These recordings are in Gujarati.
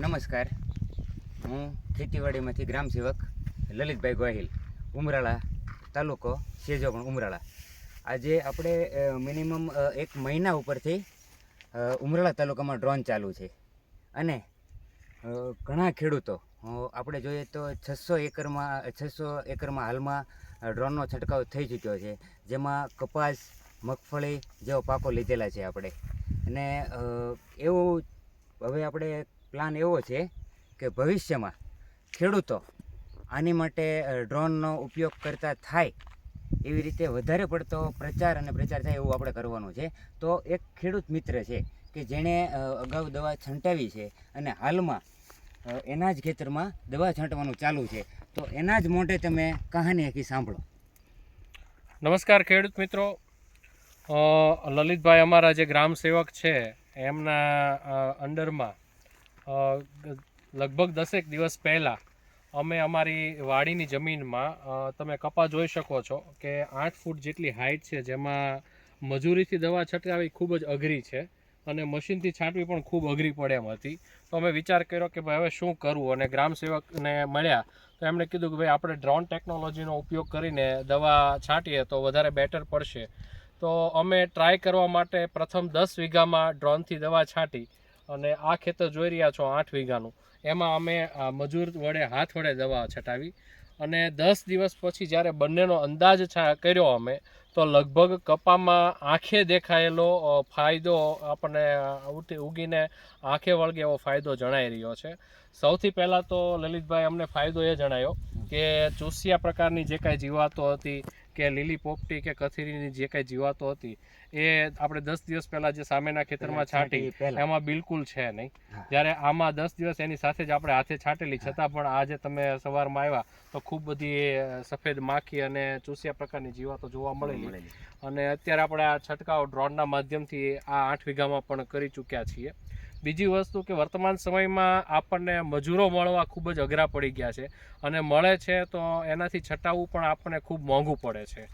નમસ્કાર, હું ખેતીવાડીમાંથી ગ્રામ સેવક લલિતભાઈ ગોહિલ, ઉમરાળા તાલુકો સેજોગણ ઉમરાળા. આજે આપણે મિનિમમ 1 મહિના ઉપરથી ઉમરાળા તાલુકામાં ડ્રોન ચાલુ છે અને ઘણા ખેડૂતો આપણે જોઈએ તો 600 એકરમાં હાલમાં ડ્રોનનો છંટકાવ થઈ ચૂક્યો છે, જેમાં કપાસ, મગફળી જેવો પાકો લીધેલા છે આપણે. અને એવું હવે આપણે પ્લાન એવો છે કે ભવિષ્યમાં ખેડૂતો આની માટે ડ્રોનનો ઉપયોગ કરતા થાય એવી રીતે વધારે પડતો પ્રચાર થાય એવું આપણે કરવાનું છે. તો એક ખેડૂત મિત્ર છે કે જેણે અગાઉ દવા છંટાવી છે અને હાલમાં એના જ ખેતરમાં દવા છાંટવાનું ચાલુ છે, તો એના જ મોઢે તમે કહાની આખી સાંભળો. નમસ્કાર ખેડૂત મિત્રો, લલિતભાઈ અમારા જે ગ્રામ સેવક છે એમના અંડરમાં લગભગ 10 દિવસ પહેલાં અમે અમારી વાડીની જમીનમાં તમે કપા જોઈ શકો છો કે 8 ફૂટ જેટલી હાઇટ છે, જેમાં મજૂરીથી દવા છંટકાવી ખૂબ જ અઘરી છે અને મશીનથી છાંટવી પણ ખૂબ અઘરી પડે એમ હતી. તો અમે વિચાર કર્યો કે ભાઈ હવે શું કરવું, અને ગ્રામ સેવકને મળ્યા તો એમણે કીધું કે ભાઈ આપણે ડ્રોન ટેકનોલોજીનો ઉપયોગ કરીને દવા છાંટીએ તો વધારે બેટર પડશે. તો અમે ટ્રાય કરવા માટે પ્રથમ 10 વીઘામાં ડ્રોનથી દવા છાંટી અને આ ખેતર જોઈ રહ્યા છો 8 વીઘાનું, એમાં અમે મજૂર વડે હાથ વડે દવા છટાવી. અને 10 દિવસ પછી જ્યારે બંનેનો અંદાજ કર્યો અમે, તો લગભગ કપામાં આંખે દેખાયેલો ફાયદો આપણને ઉગીને આંખે વળગે એવો ફાયદો જણાઈ રહ્યો છે. સૌથી પહેલાં તો લલિતભાઈ અમને ફાયદો એ જણાયો કે ચૂસિયા પ્રકારની જે કાંઈ જીવાતો હતી કે લીલી પોપટી કે કથીરીની જે કાંઈ જીવાતો હતી એ આપણે 10 દિવસ પહેલાં જે સામેના ખેતરમાં છાંટી એમાં બિલકુલ છે નહીં. જ્યારે આમાં 10 દિવસ એની સાથે જ આપણે હાથે છાંટેલી, છતાં પણ આજે તમે સવારમાં આવ્યા તો ખૂબ બધી સફેદ માખી અને ચૂસિયા પ્રકારની જીવાતો જોવા મળેલી. અને અત્યારે આપણે આ છંટકાવ ડ્રોનના માધ્યમથી આ 8 વીઘામાં પણ કરી ચૂક્યા છીએ. બીજી વસ્તુ કે વર્તમાન સમયમાં આપણને મજૂરો મળવા ખૂબ જ અઘરા પડી ગયા છે, અને મળે છે તો એનાથી છટાવવું પણ આપણને ખૂબ મોંઘું પડે છે.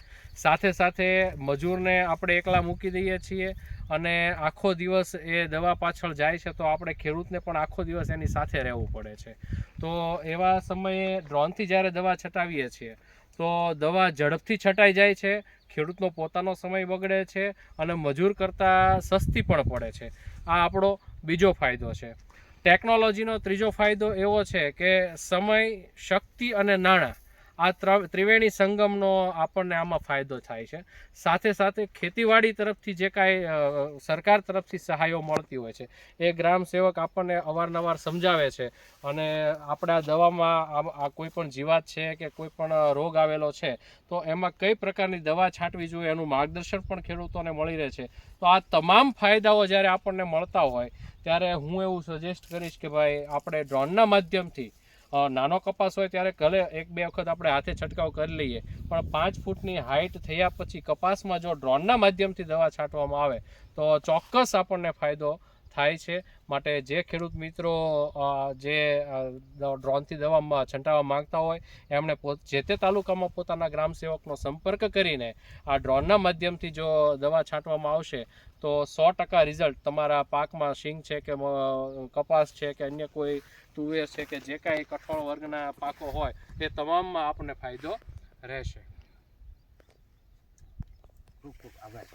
સાથે સાથે મજૂરને આપણે એકલા મૂકી દઈએ છીએ અને આખો દિવસ એ દવા પાછળ જાય છે, તો આપણે ખેડૂતને પણ આખો દિવસ એની સાથે રહેવું પડે છે. તો એવા સમયે ડ્રોનથી જ્યારે દવા છટાવીએ છીએ તો દવા ઝડપથી છટાઈ જાય છે, ખેડૂતનો પોતાનો સમય બગડે છે અને મજૂર કરતાં સસ્તી પણ પડે છે. આ આપણો બીજો ફાયદો છે. ટેકનોલોજીનો ત્રીજો ફાયદો એવો છે કે સમય, શક્તિ અને નાણાં આ ત્રિવેણી સંગમનો આપણને આમાં ફાયદો થાય છે. સાથે સાથે ખેતીવાડી તરફથી જે કાંઈ સરકાર તરફથી સહાયો મળતી હોય છે એ ગ્રામ સેવક આપણને અવારનવાર સમજાવે છે, અને આપણે આ દવામાં આ કોઈ પણ જીવાત છે કે કોઈ પણ રોગ આવેલો છે તો એમાં કઈ પ્રકારની દવા છાંટવી જોઈએ એનું માર્ગદર્શન પણ ખેડૂતોને મળી રહે છે. તો આ તમામ ફાયદાઓ જ્યારે આપણને મળતા હોય ત્યારે હું એવું સજેસ્ટ કરીશ કે ભાઈ આપણે ડ્રોનના માધ્યમથી નાનો કપાસ હોય ત્યારે ભલે 1-2 વખત આપણે હાથે છંટકાવ કરી લઈએ, પણ 5 ફૂટની હાઇટ થયા પછી કપાસમાં જો ડ્રોનના માધ્યમથી દવા છાંટવામાં આવે તો ચોક્કસ આપણને ફાયદો થાય છે. માટે જે ખેડૂત મિત્રો જે ડ્રોનથી દવામાં છંટાવવા માંગતા હોય એમણે જે તે તાલુકામાં પોતાના ગ્રામ સેવકનો સંપર્ક કરીને આ ડ્રોનના માધ્યમથી જો દવા છાંટવામાં આવશે તો 100% રિઝલ્ટ તમારા પાકમાં શીંગ છે કે કપાસ છે કે અન્ય કોઈ તુવેર છે કે જે કાંઈ કઠોળ વર્ગના પાકો હોય એ તમામમાં આપણને ફાયદો રહેશે. ખૂબ ખૂબ આભાર.